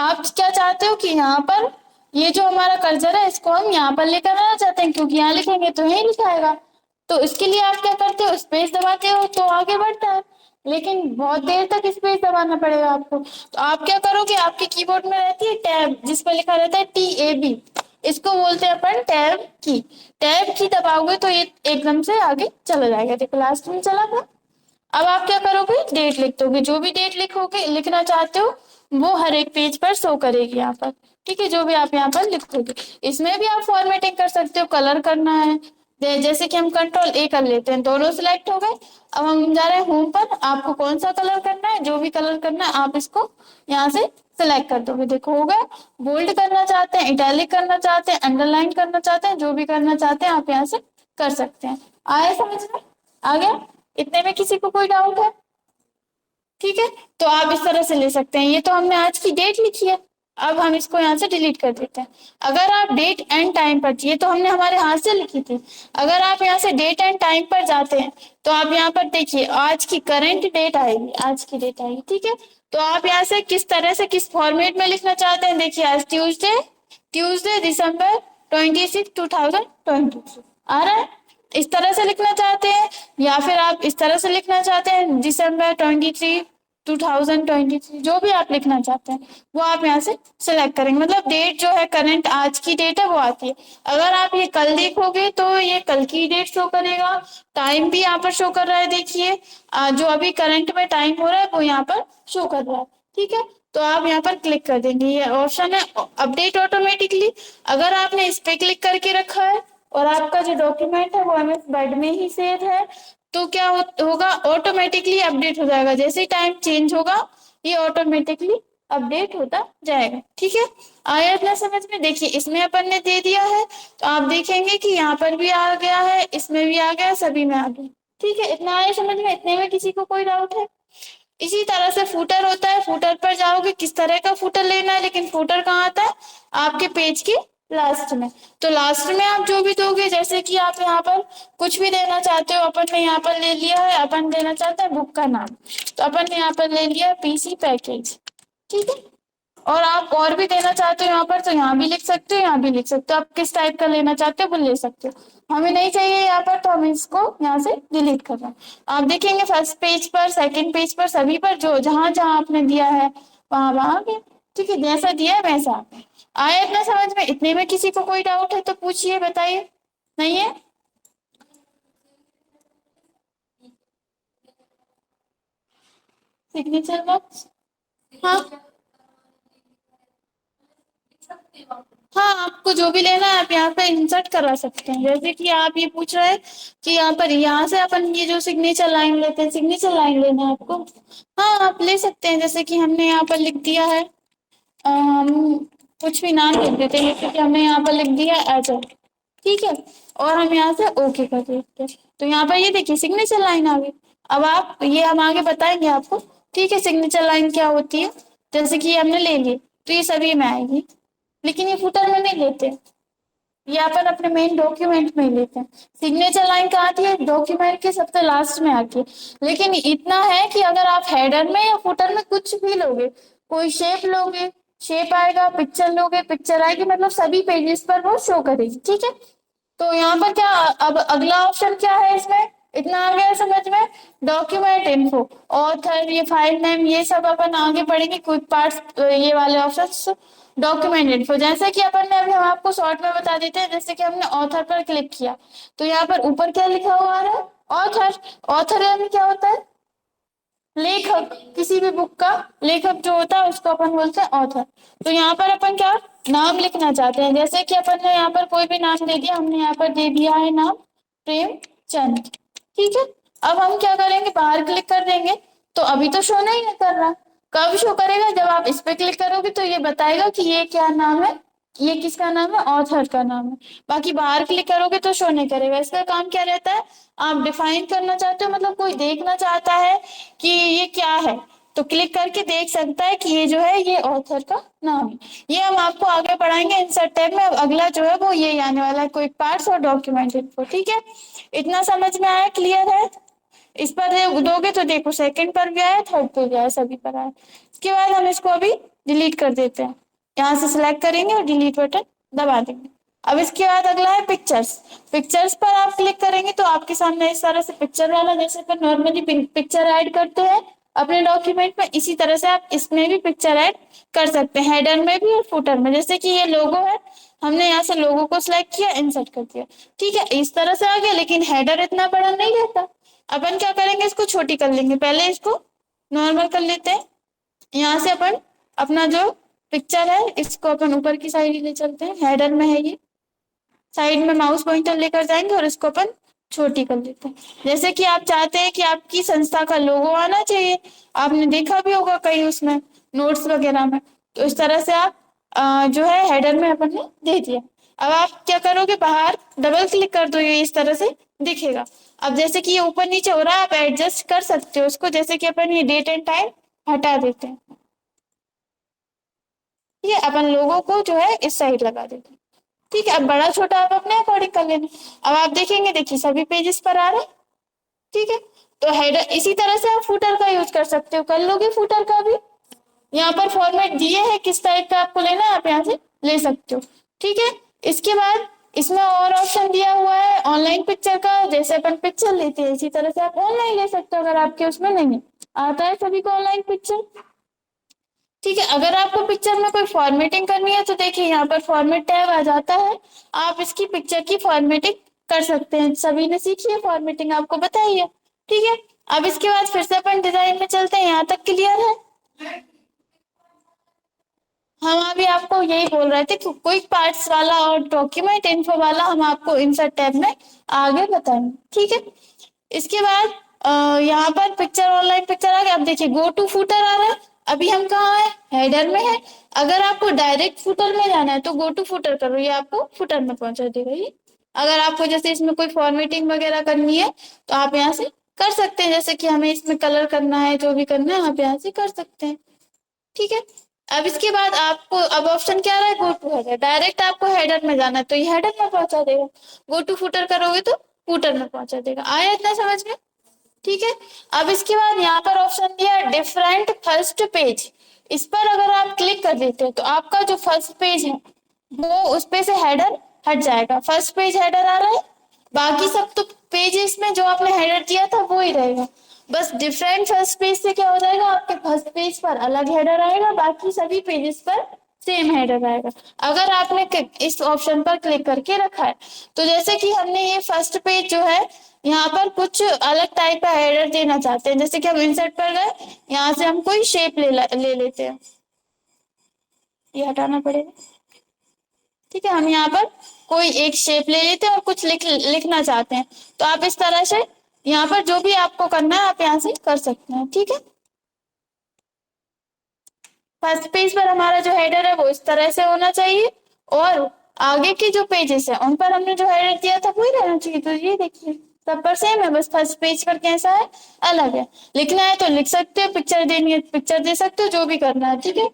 आप क्या चाहते हो कि यहाँ पर ये जो हमारा कर्सर है इसको हम यहाँ पर लेकर आना चाहते हैं, क्योंकि यहाँ लिखेंगे तो यही लिखाएगा। तो इसके लिए आप क्या करते हो, स्पेस दबाते हो तो आगे बढ़ता है, लेकिन बहुत देर तक स्पेस दबाना पड़ेगा आपको। तो आप क्या करोगे, आपके कीबोर्ड में रहती है टैब जिस पर लिखा रहता है TAB, इसको बोलते हैं अपन टैब की। टैब की दबाओगे तो ये एकदम से आगे चला जाएगा। देखो लास्ट में चला गया। अब आप क्या करोगे, डेट लिख दोगे, जो भी डेट लिखोगे लिखना चाहते हो वो हर एक पेज पर शो करेगी यहाँ पर। ठीक है, जो भी आप यहाँ पर लिखोगे। इसमें भी आप फॉर्मेटिंग कर सकते हो, कलर करना है जैसे कि हम Ctrl A कर लेते हैं, दोनों सिलेक्ट हो गए। अब हम जा रहे हैं होम पर, आपको कौन सा कलर करना है, जो भी कलर करना है आप इसको यहाँ से सिलेक्ट कर दोगे। देखो हो गया। बोल्ड करना चाहते हैं, इटैलिक करना चाहते हैं, अंडरलाइन करना चाहते हैं, जो भी करना चाहते हैं आप यहाँ से कर सकते हैं। आए समझ में, आ गया? इतने में किसी को कोई डाउट है? ठीक है, तो आप इस तरह से ले सकते हैं। ये तो हमने आज की डेट लिखी है, अब हम इसको यहाँ से डिलीट कर देते हैं। अगर आप डेट एंड टाइम पर, ये तो हमने हमारे हाथ से लिखी थी, अगर आप यहाँ से डेट एंड टाइम पर जाते हैं तो आप यहाँ पर देखिए आज की करंट डेट आएगी, आज की डेट आएगी। ठीक है, तो आप यहाँ से किस तरह से किस फॉर्मेट में लिखना चाहते हैं, देखिए आज ट्यूसडे, ट्यूसडे दिसंबर 26 2023 आ रहा है। इस तरह से लिखना चाहते हैं या फिर आप इस तरह से लिखना चाहते हैं दिसंबर 23 2023, जो भी आप लिखना चाहते हैं वो आप यहाँ से सिलेक्ट करेंगे। मतलब डेट जो है करंट आज की डेट है वो आती है। अगर आप ये कल देखोगे तो ये कल की डेट शो करेगा। टाइम भी यहाँ पर शो कर रहा है, देखिए जो अभी करंट में टाइम हो रहा है वो यहाँ पर शो कर रहा है। ठीक है, तो आप यहाँ पर क्लिक कर देंगे, ये ऑप्शन है अपडेट ऑटोमेटिकली। अगर आपने इस पे क्लिक करके रखा है और आपका जो डॉक्यूमेंट है वो MS वर्ड में ही सेव है, तो क्या होगा, ऑटोमेटिकली अपडेट हो जाएगा। जैसे ही टाइम चेंज होगा ये ऑटोमेटिकली अपडेट होता जाएगा। ठीक है, आया इतना समझ में? देखिए इसमें अपन ने दे दिया है तो आप देखेंगे कि यहाँ पर भी आ गया है, इसमें भी आ गया, सभी में आ गया। ठीक है, इतना आया समझ में? इतने में किसी को कोई डाउट है? इसी तरह से फूटर होता है, फूटर पर जाओगे किस तरह का फूटर लेना है, लेकिन फूटर कहाँ आता है, आपके पेज के लास्ट में। तो लास्ट में आप जो भी दोगे, जैसे कि आप यहाँ पर कुछ भी देना चाहते हो, अपन ने यहाँ पर ले लिया है, अपन देना चाहते हैं बुक का नाम, तो अपन ने यहाँ पर ले लिया PC पैकेज। ठीक है, और आप और भी देना चाहते हो यहाँ पर तो यहाँ भी लिख सकते हो, यहाँ भी लिख सकते हो, आप किस टाइप का लेना चाहते हो वो ले सकते हो। हमें नहीं चाहिए यहाँ पर तो हम इसको यहाँ से डिलीट कर रहे हैं। आप देखेंगे फर्स्ट पेज पर, सेकंड पेज पर, सभी पर जो जहां जहां आपने दिया है वहां वहां आ गया। ठीक है, जैसा दिया है वैसा आ गया। आया इतना समझ में? इतने में किसी को कोई डाउट है तो पूछिए, बताइए। नहीं है? सिग्नेचर बॉक्स, हाँ हाँ, आपको जो भी लेना है आप यहाँ पे इंसर्ट करा सकते हैं। जैसे कि आप ये पूछ रहे हैं कि यहाँ पर, यहाँ से अपन ये जो सिग्नेचर लाइन लेते हैं, सिग्नेचर लाइन लेना है आपको, हाँ आप ले सकते हैं। जैसे कि हमने यहाँ पर लिख दिया है, हम कुछ भी नाम लिख देते हैं, जैसे कि हमने यहाँ पर लिख दिया एजर। ठीक है, और हम यहाँ से ओके कर देते हैं, तो यहाँ पर ये देखिए सिग्नेचर लाइन आ गई। अब आप ये हम आगे बताएंगे आपको। ठीक है, सिग्नेचर लाइन क्या होती है, जैसे कि हमने ले ली तो ये सभी में आएगी, लेकिन ये फुटर में नहीं लेते, ये अपन अपने मेन डॉक्यूमेंट में ही लेते हैं। सिग्नेचर लाइन कहाँ आती है, डॉक्यूमेंट के सबसे लास्ट में आती है। लेकिन इतना है कि अगर आप हेडर में या फुटर में कुछ भी लोगे, कोई शेप लोगे शेप आएगा, पिक्चर लोगे पिक्चर आएगी, मतलब सभी पेजेस पर वो शो करेगी। ठीक है, तो यहाँ पर क्या, अब अगला ऑप्शन क्या है इसमें, इतना आ गया समझ में? डॉक्यूमेंट इन्फो, ऑथर, ये फाइल नेम, ये सब अपन आगे पढ़ेंगे कुछ पार्ट्स, ये वाले ऑप्शंस। डॉक्यूमेंट इन्फो जैसे कि अपन ने अभी, हम आपको शॉर्ट में बता देते हैं। जैसे कि हमने ऑथर पर क्लिक किया तो यहाँ पर ऊपर क्या लिखा हुआ आ रहा है, ऑथर। ऑथर यानी क्या होता है, लेखक, किसी भी बुक का लेखक जो होता है उसको अपन बोलते हैं ऑथर। तो यहाँ पर अपन क्या नाम लिखना चाहते हैं, जैसे कि अपन ने यहाँ पर कोई भी नाम दे दिया, हमने यहाँ पर दे दिया है नाम प्रेमचंद। ठीक है, अब हम क्या करेंगे, बाहर क्लिक कर देंगे तो अभी तो शो नहीं कर रहा। कब शो करेगा, जब आप इस पे क्लिक करोगे तो ये बताएगा कि ये क्या नाम है, ये किसका नाम है, ऑथर का नाम है। बाकी बाहर क्लिक करोगे तो शो नहीं करेगा। इसका काम क्या रहता है, आप डिफाइन करना चाहते हो, मतलब कोई देखना चाहता है कि ये क्या है तो क्लिक करके देख सकता है कि ये जो है ये ऑथर का नाम है। ये हम आपको आगे पढ़ाएंगे इंसर्ट टैब में। अब अगला जो है वो ये आने वाला है, क्विक पार्ट्स और डॉक्यूमेंट इन्फो। ठीक है, इतना समझ में आया, क्लियर है? इस पर दोगे तो देखो सेकंड पर भी आया, थर्ड पर भी आया, सभी पर आया। इसके बाद हम इसको अभी डिलीट कर देते हैं। यहाँ से सिलेक्ट करेंगे और डिलीट बटन दबा देंगे। अब इसके बाद अगला है पिक्चर्स। पिक्चर्स पर आप क्लिक करेंगे तो आपके सामने इस तरह से पिक्चर वाला, जैसे अपन नॉर्मली पिक्चर ऐड करते हैं अपने डॉक्यूमेंट में, इसी तरह से आप इसमें भी पिक्चर ऐड कर सकते हैं, हेडर में भी और फुटर में। जैसे कि ये लोगो है, हमने यहाँ से लोगो को सिलेक्ट किया, इंसर्ट कर दिया, ठीक है, इस तरह से आ गया। लेकिन हेडर इतना बड़ा नहीं रहता। अपन क्या करेंगे, इसको छोटी कर लेंगे। पहले इसको नॉर्मल कर लेते हैं। यहाँ से अपन अपना जो पिक्चर है इसको अपन ऊपर की साइड ले चलते हैं, हेडर में है ये, साइड में माउस पॉइंटर लेकर जाएंगे और इसको अपन छोटी कर लेते हैं। जैसे कि आप चाहते हैं कि आपकी संस्था का लोगो आना चाहिए, आपने देखा भी होगा कहीं उसमें नोट्स वगैरह में, तो इस तरह से आप जो है हेडर में अपन ने दे दिया। अब आप क्या करोगे, बाहर डबल क्लिक कर दो, ये इस तरह से दिखेगा। अब जैसे कि ये ऊपर नीचे हो रहा है, आप एडजस्ट कर सकते हो उसको। जैसे कि अपन ये डेट एंड टाइम हटा देते हैं, ये अपन लोगों को जो है इस साइड लगा देते हैं, ठीक है। अब बड़ा छोटा आप अपने अकॉर्डिंग कर लेना। अब आप देखेंगे, देखिए सभी पेजेस पर आ रहे हैं, ठीक है। तो हेडर इसी तरह से आप फुटर का यूज कर सकते हो, कर लोगे फुटर का भी। यहाँ पर फॉर्मेट दिए है, किस टाइप का आपको लेना है आप यहाँ से ले सकते हो, ठीक है। इसके बाद इसमें और ऑप्शन दिया हुआ है ऑनलाइन पिक्चर का। जैसे अपन पिक्चर लेते हैं इसी तरह से आप ऑनलाइन ले सकते हो, अगर आपके उसमें नहीं है। आता है सभी को ऑनलाइन पिक्चर, ठीक है। अगर आपको पिक्चर में कोई फॉर्मेटिंग करनी है तो देखिए यहाँ पर फॉर्मेट टैब आ जाता है, आप इसकी पिक्चर की फॉर्मेटिंग कर सकते हैं। सभी ने सीखी है फॉर्मेटिंग, आपको बताइए, ठीक है। अब इसके बाद फिर से अपन डिजाइन में चलते हैं, यहाँ तक क्लियर है। हम अभी आपको यही बोल रहे थे कि क्विक पार्ट्स वाला और डॉक्यूमेंट इन्फो वाला हम आपको इंसर्ट टैब में आगे बताएंगे, ठीक है। इसके बाद यहाँ पर पिक्चर ऑनलाइन पिक्चर आ गया। अब देखिए गो टू फुटर आ रहा है, अभी हम कहाँ है, हेडर में है। अगर आपको डायरेक्ट फुटर में जाना है तो गो टू फुटर करो, ये आपको फुटर में पहुंचा देगा ये। अगर आपको जैसे इसमें कोई फॉर्मेटिंग वगैरह करनी है तो आप यहाँ से कर सकते हैं, जैसे कि हमें इसमें कलर करना है, जो भी करना है आप यहाँ से कर सकते हैं, ठीक है। अब इसके बाद आपको अब ऑप्शन क्या रहा है, गो टू हेडर। डायरेक्ट आपको हेडर में जाना है तो ये हेडर में पहुंचा देगा, गो टू फुटर करोगे तो फुटर में पहुंचा देगा। आया इतना समझ में, ठीक है। अब इसके बाद यहाँ पर ऑप्शन दिया डिफरेंट फर्स्ट पेज, इस पर अगर आप क्लिक कर देते हैं तो आपका जो फर्स्ट पेज है वो उस पे से हेडर हट जाएगा। फर्स्ट पेज हेडर आ रहा है, बाकी सब तो पेजेस में जो आपने हेडर दिया था वो ही रहेगा। बस डिफरेंट फर्स्ट पेज से क्या हो जाएगा, आपके फर्स्ट पेज पर अलग हेडर आएगा, बाकी सभी पेजेस पर सेम हेडर आएगा। अगर आपने इस ऑप्शन पर क्लिक करके रखा है तो जैसे कि हमने ये फर्स्ट पेज जो है यहाँ पर कुछ अलग टाइप का हेडर देना चाहते हैं, जैसे कि हम इंसर्ट पर गए, यहाँ से हम कोई शेप ले लेते हैं, ये हटाना पड़ेगा, ठीक है। हम यहाँ पर कोई एक शेप ले लेते हैं और कुछ लिखना चाहते हैं, तो आप इस तरह से यहाँ पर जो भी आपको करना है आप यहाँ से कर सकते हैं, ठीक है। फर्स्ट पेज पर हमारा जो हेडर है वो इस तरह से होना चाहिए, और आगे के जो पेजेस है उन पर हमने जो हेडर दिया था वही रहना चाहिए। तो ये देखिए सब पर सेम है, बस फर्स्ट पेज पर कैसा है, अलग है। लिखना है तो लिख सकते हो, पिक्चर देनी है पिक्चर दे सकते हो, जो भी करना है, ठीक है।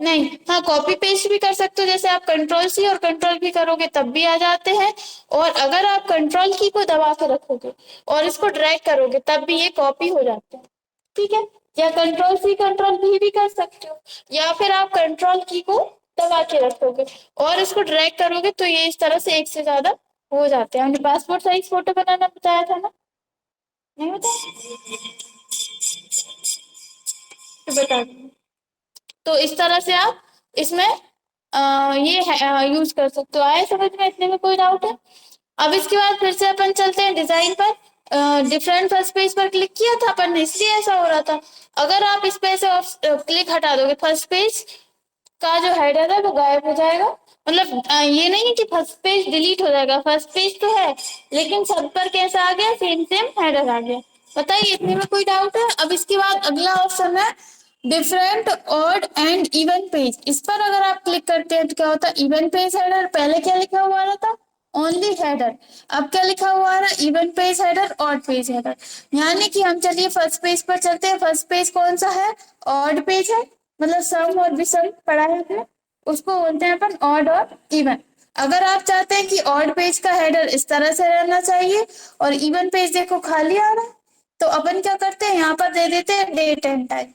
नहीं, हाँ कॉपी पेस्ट भी कर सकते हो, जैसे आप कंट्रोल सी और कंट्रोल भी करोगे तब भी आ जाते हैं। और अगर आप कंट्रोल की को दबा के रखोगे और इसको ड्रैग करोगे तब भी ये कॉपी हो जाते हैं, ठीक है। या कंट्रोल सी कंट्रोल भी कर सकते हो, या फिर आप कंट्रोल की को दबा के रखोगे और इसको ड्रैग करोगे तो ये इस तरह से एक से ज्यादा हो जाते हैं। हमने पासपोर्ट साइज फोटो बनाना बताया था ना, नहीं बताया तो बता दूंगी। तो इस तरह से आप इसमें ये यूज कर सकते हो। आए समझ में, इतने में कोई डाउट है। अब इसके बाद फिर से अपन चलते हैं डिजाइन पर। डिफरेंट फर्स्ट पेज पर क्लिक किया था अपन ने, इसलिए ऐसा हो रहा था। अगर आप इस पे से क्लिक हटा दोगे फर्स्ट पेज का जो हेडर है वो गायब हो जाएगा। मतलब ये नहीं है कि फर्स्ट पेज डिलीट हो जाएगा, फर्स्ट पेज तो है लेकिन सब पर कैसा आ गया, सेम सेम हेडर आ गया। बताइए इतने में कोई डाउट है। अब इसके बाद अगला ऑप्शन है different odd and even page. इस पर अगर आप क्लिक करते हैं तो क्या होता है, इवन पेज हेडर। पहले क्या लिखा हुआ रहा था, ओनली हेडर। अब क्या लिखा हुआ है, even page header, odd page header. यानी कि हम चलिए फर्स्ट पेज पर चलते हैं। फर्स्ट पेज कौन सा है, ऑड पेज है, मतलब सम और विषम पढ़ा है, उसको बोलते हैं अपन ऑड और इवन। अगर आप चाहते हैं कि ऑड पेज का हेडर इस तरह से रहना चाहिए और इवन पेज देखो खाली आ रहा है, तो अपन क्या करते हैं, यहाँ पर दे देते हैं डेट एंड टाइम।